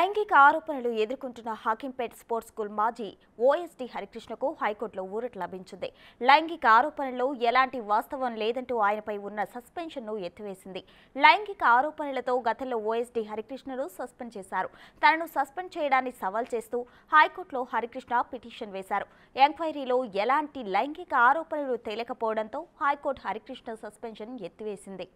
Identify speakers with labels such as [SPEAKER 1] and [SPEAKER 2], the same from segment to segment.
[SPEAKER 1] లైంగిక ఆరోపణలు ఎదుర్కొంటున్న హాకింపేట్ స్పోర్ట్స్ స్కూల్ మాజీ ఓఎస్డీ హరికృష్ణకు హైకోర్టులో ఊరట లభించింది. లైంగిక ఆరోపణల్లో ఎలాంటి వాస్తవం లేదంటూ ఆయనపై ఉన్న సస్పెన్షన్ను ఎత్తివేసింది. లైంగిక ఆరోపణలతో గతంలో ఓఎస్డీ హరికృష్ణను సస్పెండ్ చేశారు. తనను సస్పెండ్ చేయడాన్ని సవాల్ చేస్తూ హైకోర్టులో హరికృష్ణ పిటిషన్ వేశారు. ఎంక్వైరీలో ఎలాంటి లైంగిక ఆరోపణలు తేలకపోవడంతో హైకోర్టు హరికృష్ణ సస్పెన్షన్ ఎత్తివేసింది.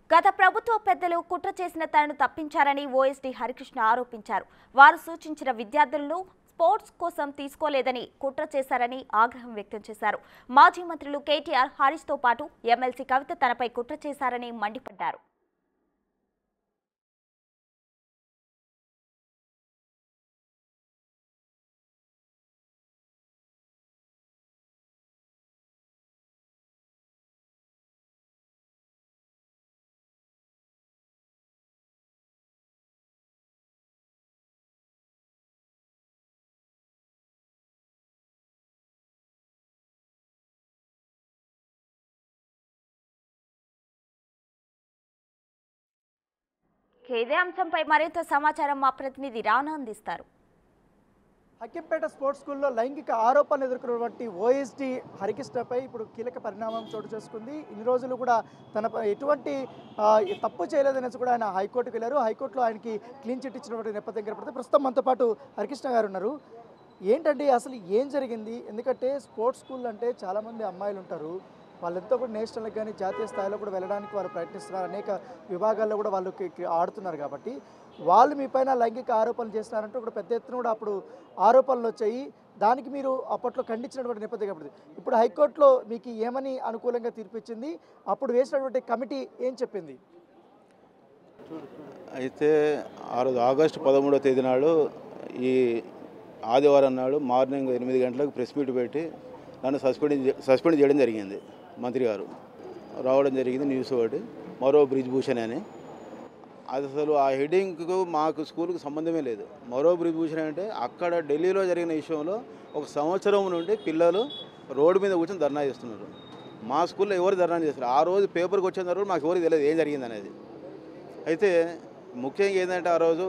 [SPEAKER 1] గత ప్రభుత్వ పెద్దలు కుట్ర చేసిన తనను తప్పించారని ఓఎస్డీ హరికృష్ణ ఆరోపించారు. వారు సూచించిన విద్యార్థులను స్పోర్ట్స్ కోసం తీసుకోలేదని కుట్ర చేశారని ఆగ్రహం వ్యక్తం చేశారు. మాజీ మంత్రులు కేటీఆర్, హరీష్తో పాటు ఎమ్మెల్సీ కవిత తనపై కుట్ర చేశారని మండిపడ్డారు. ఇదే అంశంపై మరింత సమాచారం మా ప్రతినిధి రానా అందిస్తారు.
[SPEAKER 2] హక్కింపేట స్పోర్ట్స్ స్కూల్లో లైంగిక ఆరోపణలు ఎదుర్కొన్నటువంటి ఓఎస్డీ హరికృష్ణపై ఇప్పుడు కీలక పరిణామం చోటు చేసుకుంది. ఇన్ని రోజులు కూడా తనపై ఎటువంటి తప్పు చేయలేదనేసి కూడా ఆయన హైకోర్టుకు వెళ్ళారు. హైకోర్టులో ఆయనకి క్లీన్ చిట్ ఇచ్చినటువంటి నేపథ్యం కనపడుతుంది. ప్రస్తుతం మనతో పాటు హరికృష్ణ గారు ఉన్నారు. ఏంటంటే అసలు ఏం జరిగింది? ఎందుకంటే స్పోర్ట్స్ స్కూల్ అంటే చాలామంది అమ్మాయిలు ఉంటారు. వాళ్ళంతా కూడా నేషనల్కి కానీ జాతీయ స్థాయిలో కూడా వెళ్ళడానికి వారు ప్రయత్నిస్తున్నారు. అనేక విభాగాల్లో కూడా వాళ్ళు ఆడుతున్నారు. కాబట్టి వాళ్ళు మీ పైన లైంగిక ఆరోపణలు చేస్తున్నారంటూ కూడా పెద్ద ఎత్తున కూడా అప్పుడు ఆరోపణలు వచ్చాయి. దానికి మీరు అప్పట్లో ఖండించినటువంటి నేపథ్యం కాబట్టి ఇప్పుడు హైకోర్టులో మీకు ఏమని అనుకూలంగా తీర్పిచ్చింది? అప్పుడు వేసినటువంటి కమిటీ ఏం చెప్పింది?
[SPEAKER 3] అయితే ఆ రోజు ఆగస్టు 13వ తేదీ నాడు ఈ ఆదివారం నాడు మార్నింగ్ 8 గంటలకు ప్రెస్ మీట్ పెట్టి నన్ను సస్పెండ్ చేయడం జరిగింది. మంత్రి గారు రావడం జరిగింది. న్యూస్ ఒకటి మరో బ్రిజ్ భూషణ్ అని. అది అసలు ఆ హెడ్డింగ్కు మాకు స్కూల్కి సంబంధమే లేదు. మరో బ్రిజ్ భూషణ్ అంటే అక్కడ ఢిల్లీలో జరిగిన విషయంలో 1 సంవత్సరం నుండి పిల్లలు రోడ్డు మీద కూర్చొని ధర్నా చేస్తున్నారు. మా స్కూల్లో ఎవరు ధర్నా చేస్తారు? ఆ రోజు పేపర్కి వచ్చిన తర్వాత మాకు ఎవరికి తెలియదు ఏం జరిగింది అనేది. అయితే ముఖ్యంగా ఏంటంటే ఆ రోజు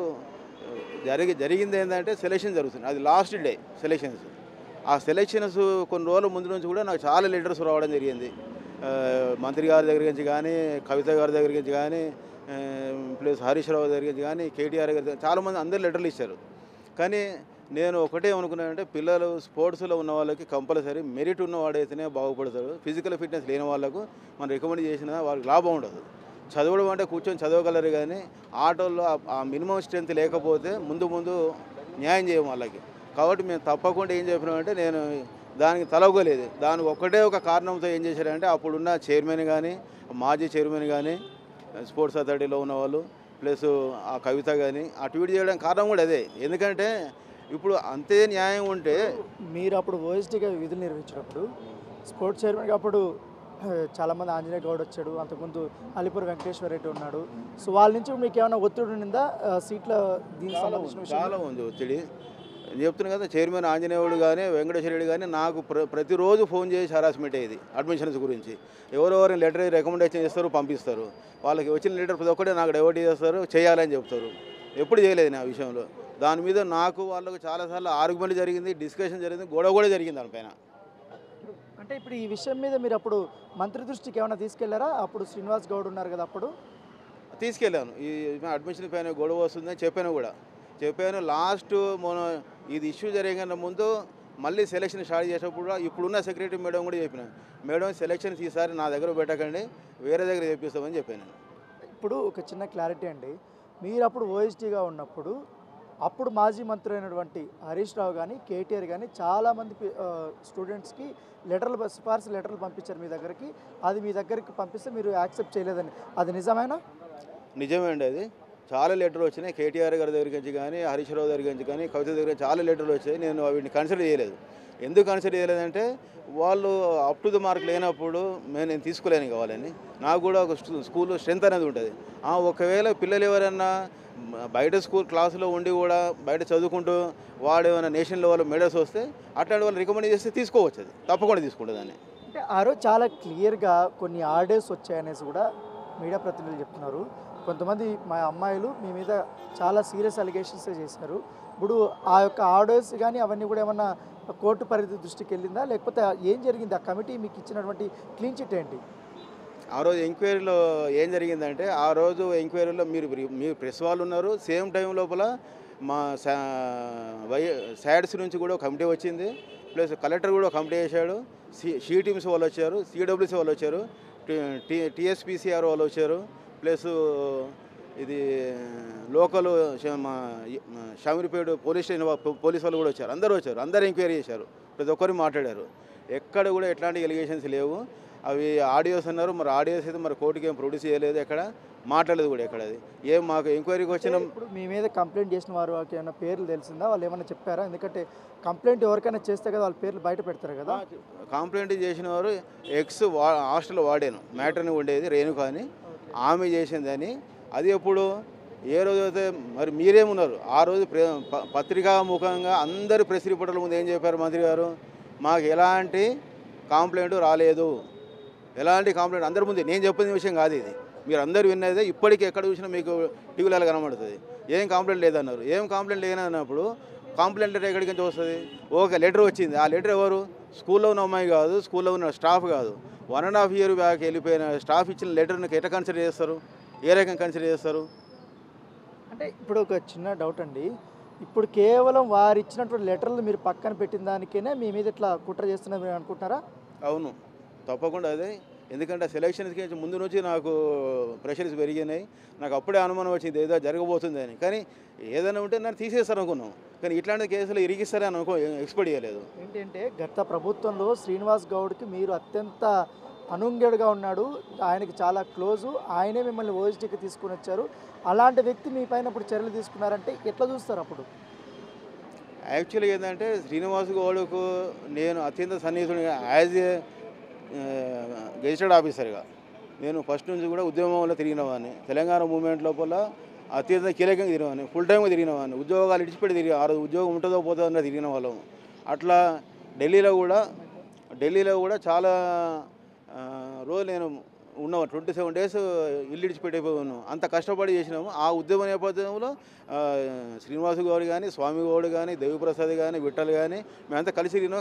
[SPEAKER 3] జరిగింది ఏంటంటే సెలక్షన్ జరుగుతుంది. అది లాస్ట్ డే సెలక్షన్స్. ఆ సెలక్షన్స్ కొన్ని రోజుల ముందు నుంచి కూడా నాకు చాలా లెటర్స్ రావడం జరిగింది. మంత్రి గారి దగ్గర నుంచి కానీ, కవిత గారి దగ్గర నుంచి కానీ, ప్లస్ హరీష్ రావు దగ్గర నుంచి కానీ, కేటీఆర్ గారి చాలామంది అందరు లెటర్లు ఇచ్చారు. కానీ నేను ఒకటే అనుకున్నానంటే పిల్లలు స్పోర్ట్స్లో ఉన్న వాళ్ళకి కంపల్సరీ మెరిట్ ఉన్నవాడైతేనే బాగుపడతారు. ఫిజికల్ ఫిట్నెస్ లేని వాళ్ళకు మనం రికమెండ్ చేసినా వాళ్ళకి లాభం ఉండదు. చదవడం అంటే కూర్చొని చదవగలరు కానీ ఆటోల్లో ఆ మినిమం స్ట్రెంత్ లేకపోతే ముందు న్యాయం చేయం వాళ్ళకి. కాబట్టి మేము తప్పకుండా ఏం చెప్పినామంటే నేను దానికి తలవలేదు. దానికి ఒక్కటే ఒక కారణంతో ఏం చేశారంటే అప్పుడున్న చైర్మన్ కానీ, మాజీ చైర్మన్ కానీ, స్పోర్ట్స్ అథారిటీలో ఉన్నవాళ్ళు ప్లస్ ఆ కవిత కానీ ఆ ట్వీట్ చేయడానికి కారణం కూడా అదే. ఎందుకంటే ఇప్పుడు అంతే న్యాయం ఉంటే
[SPEAKER 2] మీరు అప్పుడు ఓఎస్డీగా విధులు నిర్వహించినప్పుడు స్పోర్ట్స్ చైర్మన్గా అప్పుడు చాలామంది ఆంజనేయ గౌడ్ వచ్చాడు. అంతకుముందు అలీపూర్ వెంకటేశ్వర రెడ్డి ఉన్నాడు. సో వాళ్ళ నుంచి మీకు ఏమైనా ఒత్తిడి ఉండిందా? సీట్ల దీనికి సంబంధించిన
[SPEAKER 3] చాలా ఉంది ఒత్తిడి. నేను చెప్తున్నాను కదా, చైర్మన్ ఆంజనేయుడు కానీ వెంకటేశ్వర రెడ్డి కానీ నాకు ప్రతిరోజు ఫోన్ చేసి హరాస్మెంట్ అయ్యేది అడ్మిషన్స్ గురించి. ఎవరెవరిని లెటర్ రికమెండేషన్ చేస్తారు, పంపిస్తారు. వాళ్ళకి వచ్చిన లెటర్ ప్రతి ఒక్కటే నాకు డైవర్ట్ చేస్తారు, చేయాలని చెప్తారు. ఎప్పుడు చేయలేదు నా విషయంలో. దాని మీద నాకు వాళ్ళకు చాలాసార్లు ఆర్గ్యుమెంట్ జరిగింది, డిస్కషన్ జరిగింది, గొడవ కూడా జరిగింది దానిపైన.
[SPEAKER 2] అంటే ఇప్పుడు ఈ విషయం మీద మీరు అప్పుడు మంత్రి దృష్టికి ఏమైనా తీసుకెళ్లారా? అప్పుడు శ్రీనివాస్ గౌడ్ ఉన్నారు కదా, అప్పుడు
[SPEAKER 3] తీసుకెళ్ళాను. ఈ అడ్మిషన్ పైన గొడవ వస్తుందని చెప్పాను. లాస్ట్ మన ఇది ఇష్యూ జరిగే ముందు మళ్ళీ సెలక్షన్ స్టార్ట్ చేసేటప్పుడు ఇప్పుడున్న సెక్రటరీ మేడం కూడా చెప్పిన, మేడం సెలక్షన్స్ ఈసారి నా దగ్గర పెట్టకండి, వేరే దగ్గర చేపిస్తామని చెప్పాను.
[SPEAKER 2] ఇప్పుడు ఒక చిన్న క్లారిటీ అండి, మీరు అప్పుడు ఓఎస్డీగా ఉన్నప్పుడు అప్పుడు మాజీ మంత్రి అయినటువంటి హరీష్ రావు కానీ, కేటీఆర్ కానీ చాలామంది స్టూడెంట్స్కి సిఫార్సు లెటర్లు పంపించారు మీ దగ్గరికి. అది మీ దగ్గరికి పంపిస్తే మీరు యాక్సెప్ట్ చేయలేదని, అది నిజమేనా?
[SPEAKER 3] నిజమే అండి. అది చాలా లెటర్లు వచ్చినాయి. కేటీఆర్ గారి దగ్గర నుంచి కానీ, హరీష్ రావు దగ్గర నుంచి కానీ, కవిత దగ్గర చాలా లెటర్లు వచ్చాయి. నేను వీటిని కన్సిడర్ చేయలేదు. ఎందుకు కన్సిడర్ చేయలేదంటే వాళ్ళు అప్ టు ద మార్క్ లేనప్పుడు నేను తీసుకోలేను కావాలని. నాకు కూడా ఒక స్కూల్లో స్ట్రెంత్ అనేది ఉంటుంది. ఒకవేళ పిల్లలు ఎవరైనా బయట స్కూల్ క్లాసులో ఉండి కూడా బయట చదువుకుంటూ వాడు ఏమైనా నేషనల్ లెవెల్ మెడల్స్ వస్తే అట్లాంటి వాళ్ళు రికమెండ్ చేస్తే తీసుకోవచ్చు, అది తప్పకుండా తీసుకుంటుంది దాన్ని.
[SPEAKER 2] అంటే ఆ రోజు చాలా క్లియర్గా కొన్ని ఆర్డర్స్ వచ్చాయనేసి కూడా మీడియా ప్రతినిధులు చెప్తున్నారు. కొంతమంది మా అమ్మాయిలు మీ మీద చాలా సీరియస్ అలిగేషన్స్ చేశారు. ఇప్పుడు ఆ యొక్క ఆర్డర్స్ కానీ అవన్నీ కూడా ఏమన్నా కోర్టు పరిధి దృష్టికి వెళ్ళిందా, లేకపోతే ఏం జరిగింది? ఆ కమిటీ మీకు ఇచ్చినటువంటి క్లీన్ చిట్ ఏంటి?
[SPEAKER 3] ఆ రోజు ఎంక్వైరీలో ఏం జరిగిందంటే, ఆ రోజు ఎంక్వైరీలో మీరు ప్రెస్ వాళ్ళు ఉన్నారు. సేమ్ టైం లోపల మా శాడ్స్ నుంచి కూడా కమిటీ వచ్చింది. ప్లస్ కలెక్టర్ కూడా కమిటీ చేశాడు. షీ టీమ్స్ వాళ్ళు వచ్చారు, సిడబ్ల్యూసీ వాళ్ళు వచ్చారు, టీఎస్పీసీఆర్ వాళ్ళు వచ్చారు, ప్లస్ ఇది local Shamirpet police station police వాళ్ళు కూడా వచ్చారు. అందరూ ఎంక్వైరీ చేశారు, ప్రతి ఒక్కరు మాట్లాడారు. ఎక్కడ కూడా ఎట్లాంటి ఎలిగేషన్స్ లేవు. అవి ఆడియోస్ అన్నారు, మరి ఆడియోస్ అయితే మరి కోర్టుకి ఏం ప్రొడ్యూస్ చేయలేదు, ఎక్కడ మాట్లాడలేదు కూడా. ఎక్కడ అది ఏం మాకు ఎంక్వైరీకి వచ్చిన
[SPEAKER 2] ఇప్పుడు మీ మీద కంప్లైంట్ చేసిన వారు ఏమైనా పేర్లు తెలిసిందా? వాళ్ళు ఏమైనా చెప్పారా? ఎందుకంటే కంప్లైంట్ ఎవరికైనా చేస్తే కదా వాళ్ళ పేర్లు బయట పెడతారు కదా.
[SPEAKER 3] కంప్లైంట్ చేసిన వారు హాస్టల్ వాడాను మ్యాటర్ని ఉండేది రేణుక అని, ఆమె చేసిందని. అది ఎప్పుడు ఏ రోజు అయితే మరి మీరేమున్నారు ఆ రోజు పత్రికాముఖంగా అందరు ప్రెస్ రిపోర్టర్ల ముందు ఏం చెప్పారు మంత్రి గారు, మాకు ఎలాంటి కంప్లైంట్ రాలేదు, ఎలాంటి కంప్లైంట్ అందరి ముందు. నేను చెప్పిన విషయం కాదు ఇది, మీరు అందరూ విన్నదే. ఇప్పటికీ ఎక్కడ చూసినా మీకు టీవీలలో కనబడుతుంది. ఏం కంప్లైంట్ లేదన్నారు. ఏం కంప్లైంట్ లేదన్నప్పుడు కంప్లైంట్ లెటర్ ఎక్కడికి నుంచి వస్తుంది? ఒక లెటర్ వచ్చింది. ఆ లెటర్ ఎవరు? స్కూల్లో ఉన్న అమ్మాయి కాదు, స్కూల్లో ఉన్న స్టాఫ్ కాదు. 1.5 year బ్యాక్ వెళ్ళిపోయిన స్టాఫ్ ఇచ్చిన లెటర్ని ఎట్లా కన్సిడర్ చేస్తారు? ఏ రకంగా కన్సిడర్ చేస్తారు?
[SPEAKER 2] అంటే ఇప్పుడు ఒక చిన్న డౌట్ అండి. ఇప్పుడు కేవలం వారు ఇచ్చినటువంటి లెటర్లు మీరు పక్కన పెట్టిన దానికైనా మీ మీద ఇట్లా కుట్ర చేస్తున్నారు మీరు అనుకుంటున్నారా?
[SPEAKER 3] అవును, తప్పకుండా అదే. ఎందుకంటే సెలక్షన్స్కి ముందు నుంచి నాకు ప్రెషర్స్ పెరిగినాయి. నాకు అప్పుడే అనుమానం వచ్చింది ఏదో జరగబోతుంది అని. కానీ ఏదైనా ఉంటే నన్ను తీసేస్తారు అనుకున్నాం, కానీ ఇట్లాంటి కేసులు ఇరిగిస్తారని ఎక్స్పెక్ట్ చేయలేదు.
[SPEAKER 2] ఏంటంటే గత ప్రభుత్వంలో శ్రీనివాస్ గౌడ్కి మీరు అత్యంత అనుంగడుగా ఉన్నాడు, ఆయనకి చాలా క్లోజు, ఆయనే మిమ్మల్ని ఓఎస్టీకి తీసుకుని వచ్చారు. అలాంటి వ్యక్తి మీ పైన ఇప్పుడు చర్యలు తీసుకున్నారంటే ఎట్లా చూస్తారు? అప్పుడు
[SPEAKER 3] యాక్చువల్గా ఏంటంటే శ్రీనివాస్ గౌడ్కు నేను అత్యంత సన్నిహితుడిగా యాజ్ ఏ గెజిటెడ్ ఆఫీసర్గా నేను ఫస్ట్ నుంచి కూడా ఉద్యమంలో తిరిగినవాడిని. తెలంగాణ మూవ్మెంట్ లోపల అత్యంత కీలకంగా తిరిగినవాడిని, ఫుల్ టైమ్గా తిరిగినవాడిని. ఉద్యోగాలు ఇడిచిపెట్టి తిరిగి ఆ రోజు ఉద్యోగం ఉంటుందో పోతుందో అన్న తిరిగిన వాళ్ళం. అట్లా ఢిల్లీలో కూడా చాలా రోజు నేను ఉన్నాము. 27 days ఇల్లు ఇడిచిపెట్టిపోయి ఉన్నాం. అంత కష్టపడి చేసినాము. ఆ ఉద్యమ నేపథ్యంలో శ్రీనివాసు గౌడ్ కానీ, స్వామి గౌడ్ కానీ, దేవిప్రసాద్ కానీ, విఠల్ కానీ మేమంతా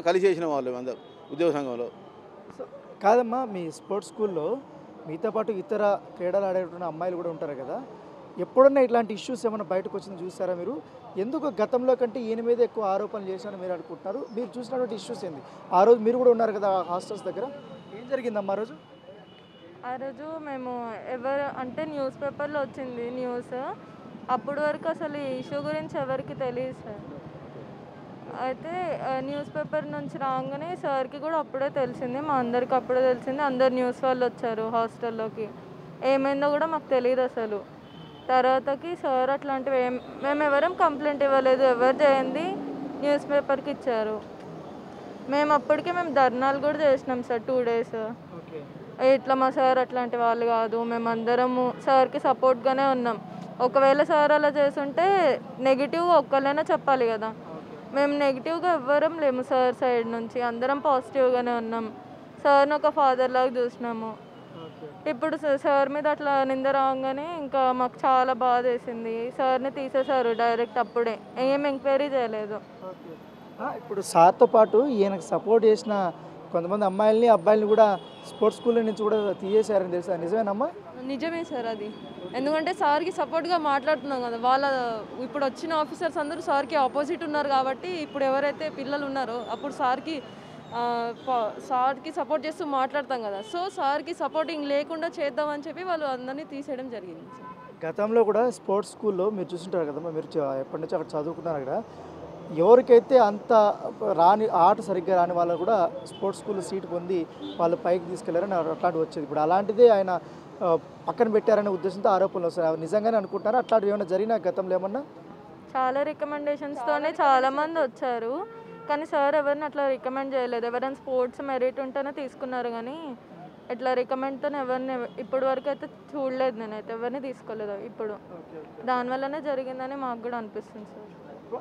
[SPEAKER 3] కలిసి చేసిన వాళ్ళు అందరూ ఉద్యోగ సంఘంలో.
[SPEAKER 2] కాదమ్మా, మీ స్పోర్ట్స్ స్కూల్లో మీతో పాటు ఇతర క్రీడలు ఆడేటువంటి అమ్మాయిలు కూడా ఉంటారు కదా, ఎప్పుడన్నా ఇట్లాంటి ఇష్యూస్ ఏమైనా బయటకు వచ్చింది చూసారా మీరు? ఎందుకు గతంలో కంటే ఈయన మీద ఎక్కువ ఆరోపణలు చేశారని మీరు అనుకుంటున్నారు? మీరు చూసినటువంటి ఇష్యూస్ ఏంది? ఆ రోజు మీరు కూడా ఉన్నారు కదా హాస్టల్స్ దగ్గర, ఏం జరిగిందమ్మా ఆ రోజు?
[SPEAKER 4] ఆ రోజు మేము అంటే న్యూస్ పేపర్లో వచ్చింది న్యూస్. అప్పటి వరకు అసలు ఈ ఇష్యూ గురించి ఎవరికి తెలియదు సార్. అయితే న్యూస్ పేపర్ నుంచి రాగానే సార్కి కూడా అప్పుడే తెలిసింది, మా అందరికి అప్పుడే తెలిసింది. అందరు న్యూస్ వాళ్ళు వచ్చారు హాస్టల్లోకి. ఏమైందో కూడా మాకు తెలియదు అసలు. తర్వాతకి సార్ అట్లాంటివి మేము ఎవరం కంప్లైంట్ ఇవ్వలేదు, ఎవరు చేయండి న్యూస్ పేపర్కి ఇచ్చారు. మేము అప్పటికే ధర్నాలు కూడా చేసినాం సార్ 2 days. ఇట్లా మా సార్ అట్లాంటి వాళ్ళు కాదు, మేమందరము సార్కి సపోర్ట్గానే ఉన్నాం. ఒకవేళ సార్ అలా చేస్తుంటే నెగిటివ్గా ఒక్కళ్ళైనా చెప్పాలి కదా. మేము నెగిటివ్గా ఎవ్వరం లేము సార్ సైడ్ నుంచి, అందరం పాజిటివ్గానే ఉన్నాం. సార్ని ఒక ఫాదర్ లాగా చూసినాము. ఇప్పుడు సార్ మీద అట్లా నింద రాగానే ఇంకా మాకు చాలా బాధ వేసింది. సార్ని తీసేశారు డైరెక్ట్, అప్పుడే ఏం ఎంక్వైరీ చేయలేదు.
[SPEAKER 2] ఇప్పుడు సార్తో పాటు ఈయనకు సపోర్ట్ చేసిన కొంతమంది అమ్మాయిల్ని అబ్బాయిల్ని కూడా స్పోర్ట్స్ స్కూల్ నుంచి కూడా తీసేశారని తెలుసా? నిజమేనమ్మా?
[SPEAKER 5] నిజమే సార్ అది. ఎందుకంటే సార్కి సపోర్ట్గా మాట్లాడుతున్నాం కదా, వాళ్ళ ఇప్పుడు వచ్చిన ఆఫీసర్స్ అందరూ సార్కి ఆపోజిట్ ఉన్నారు కాబట్టి ఇప్పుడు ఎవరైతే పిల్లలు ఉన్నారో అప్పుడు సార్కి సపోర్ట్ చేస్తూ మాట్లాడతాం కదా. సో సార్కి సపోర్టింగ్ లేకుండా చేద్దామని చెప్పి వాళ్ళు అందరినీ తీసేయడం జరిగింది.
[SPEAKER 2] గతంలో కూడా స్పోర్ట్స్ స్కూల్లో మీరు చూస్తుంటారు కదమ్మా, మీరు ఎప్పటి నుంచి అక్కడ చదువుకున్నారు కదా, ఎవరికైతే అంత ఆట సరిగ్గా రాని వాళ్ళు కూడా స్పోర్ట్స్ స్కూల్లో సీటు పొంది వాళ్ళు పైకి తీసుకెళ్లారని అట్లాంటివి వచ్చేది. ఇప్పుడు అలాంటిదే ఆయన పక్కన పెట్టారనే ఉద్దేశంతో ఆరోపణలు వస్తాయి. అవి నిజంగానే అనుకుంటున్నారా? అట్లాంటివి ఏమైనా జరిగినా గతంలో ఏమన్నా?
[SPEAKER 4] చాలా రికమెండేషన్స్తోనే చాలామంది వచ్చారు, కానీ సార్ ఎవరిని అట్లా రికమెండ్ చేయలేదు. ఎవరైనా స్పోర్ట్స్ మెరిట్ ఉంటేనే తీసుకున్నారు, కానీ ఇట్లా రికమెండ్తో ఎవరిని ఇప్పటి వరకు అయితే చూడలేదు. నేనైతే ఎవరిని తీసుకోలేదు. ఇప్పుడు దానివల్లనే జరిగిందని మాకు కూడా అనిపిస్తుంది సార్.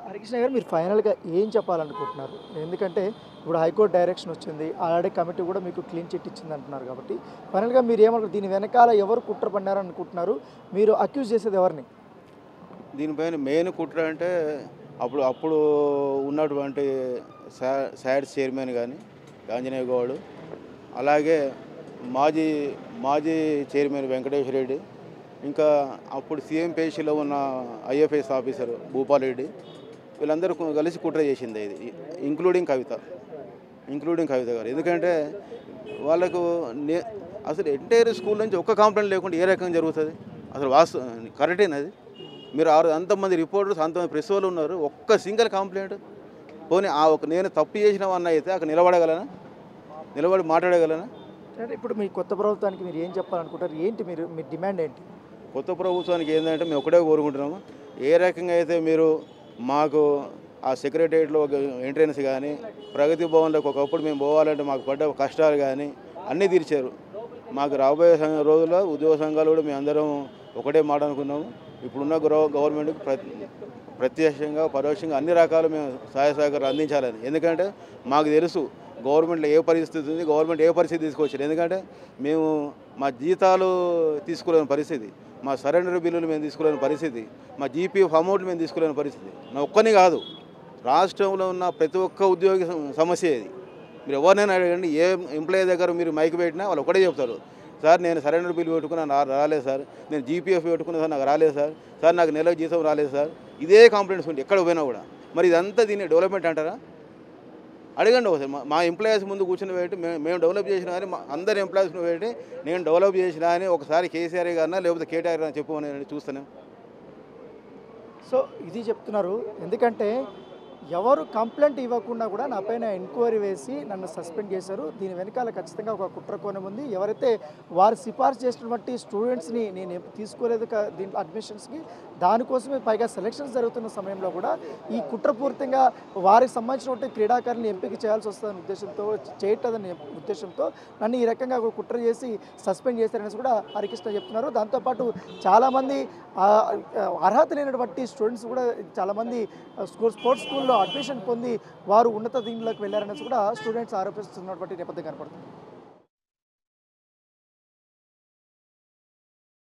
[SPEAKER 2] హరికృష్ణ గారు, మీరు ఫైనల్గా ఏం చెప్పాలనుకుంటున్నారు? ఎందుకంటే ఇప్పుడు హైకోర్టు డైరెక్షన్ వచ్చింది, ఆల్రెడీ కమిటీ కూడా మీకు క్లీన్ చిట్ ఇచ్చింది అంటున్నారు కాబట్టి ఫైనల్గా మీరు ఏమనుకుంటారు? దీని వెనకాల ఎవరు కుట్ర పడినారు అనుకుంటున్నారు? మీరు అక్యూజ్ చేసేది ఎవరిని?
[SPEAKER 3] దీనిపైన మెయిన్ కుట్ర అంటే అప్పుడు ఉన్నటువంటి శాడ్స్ చైర్మన్ కానీ ఆంజనేయ గౌడ్, అలాగే మాజీ చైర్మన్ వెంకటేశ్వర రెడ్డి, ఇంకా అప్పుడు సీఎం పేషీలో ఉన్న ఐఎఫ్ఎస్ ఆఫీసర్ భూపాల్ రెడ్డి, వీళ్ళందరూ కలిసి కుట్ర చేసింది ఇది, ఇంక్లూడింగ్ కవిత గారు. ఎందుకంటే వాళ్ళకు అసలు ఎంటైర్ స్కూల్ నుంచి ఒక్క కంప్లైంట్ లేకుండా ఏ రకంగా జరుగుతుంది? అసలు కరెక్టేనా అది? మీరు అంతమంది రిపోర్టర్స్, అంతమంది ప్రెస్ వాళ్ళు ఉన్నారు, ఒక్క సింగిల్ కంప్లైంట్ పోనీ నేను తప్పు చేసినవన్న అయితే అక్కడ నిలబడి మాట్లాడగలనా?
[SPEAKER 2] అంటే ఇప్పుడు మీ కొత్త ప్రభుత్వానికి మీరు ఏం చెప్పాలనుకుంటారు? ఏంటి మీ డిమాండ్ ఏంటి?
[SPEAKER 3] కొత్త ప్రభుత్వానికి ఏంటంటే మేము ఒకటే కోరుకుంటున్నాము, ఏ రకంగా అయితే మీరు మాకు ఆ సెక్రటరియట్లో ఒక ఎంట్రన్స్ కానీ, ప్రగతి భవన్లోకి ఒకప్పుడు మేము పోవాలంటే మాకు పడ్డ కష్టాలు కానీ అన్నీ తీర్చారు. మాకు రాబోయే రోజుల్లో ఉద్యోగ సంఘాలు కూడా మేము అందరం ఒకటే మాట అనుకున్నాము. ఇప్పుడున్న గవర్నమెంట్కి ప్రత్యక్షంగా పరోక్షంగా అన్ని రకాలు మేము సహాయ సహకారాలు అందించాలని. ఎందుకంటే మాకు తెలుసు గవర్నమెంట్లో ఏ పరిస్థితి ఉంది, గవర్నమెంట్ ఏ పరిస్థితి తీసుకొచ్చారు. ఎందుకంటే మేము మా జీతాలు తీసుకోలేని పరిస్థితి, మా సరెండర్ బిల్లులు మేము తీసుకోలేని పరిస్థితి, మా జీపీఎఫ్ అమౌంట్లు మేము తీసుకోలేని పరిస్థితి. నా ఒక్కని కాదు, రాష్ట్రంలో ఉన్న ప్రతి ఒక్క ఉద్యోగి సమస్య ఇది. మీరు ఎవరినైనా అడగండి, ఏ ఎంప్లాయీ దగ్గర మీరు మైక్ పెట్టినా వాళ్ళు ఒకటే చెప్తారు, సార్ నేను సరెండర్ బిల్ పెట్టుకున్నా రాలేదు సార్, నేను జీపీఎఫ్ పెట్టుకున్నా సార్ నాకు రాలేదు సార్ నాకు నెలకు జీతం రాలేదు సార్. ఇదే కంప్లైంట్స్ ఉంటాయి ఎక్కడ పోయినా కూడా. మరి ఇదంతా దీన్ని డెవలప్మెంట్ అంటారా? అడగండి ఒకసారి. మా ఎంప్లాయీస్ ముందు కూర్చుని పెట్టి మేము డెవలప్ చేసినా అని, అందరి ఎంప్లాయీస్ని పెట్టి నేను డెవలప్ చేసినా అని ఒకసారి కేసీఆర్ గారినా లేకపోతే కేటీఆర్ గారిని చెప్పమని చూస్తాను.
[SPEAKER 2] సో ఇది చెప్తున్నారు. ఎందుకంటే ఎవరు కంప్లైంట్ ఇవ్వకుండా కూడా నా పైన ఎంక్వైరీ వేసి నన్ను సస్పెండ్ చేశారు. దీని వెనకాల ఖచ్చితంగా ఒక కుట్ర కోణం ఉంది. ఎవరైతే వారు సిఫార్సు చేసినటువంటి స్టూడెంట్స్ని నేను తీసుకోలేదు దీంట్లో అడ్మిషన్స్కి, దానికోసమే పైగా సెలక్షన్స్ జరుగుతున్న సమయంలో కూడా ఈ కుట్రపూరితంగా వారికి సంబంధించినటువంటి క్రీడాకారులను ఎంపిక చేయాల్సి వస్తుందనే ఉద్దేశంతో చేయటదని ఉద్దేశంతో నన్ను ఈ రకంగా ఒక కుట్ర చేసి సస్పెండ్ చేశారనేసి కూడా హరికృష్ణ చెప్తున్నారు. దాంతోపాటు చాలామంది అర్హత లేనటువంటి స్టూడెంట్స్ కూడా చాలామంది స్పోర్ట్స్ స్కూల్లో అడ్మిషన్ పొంది వారు ఉన్నత దీనిలోకి వెళ్ళారనేసి కూడా స్టూడెంట్స్ ఆరోపిస్తున్నటువంటి నేపథ్యం కనపడుతుంది.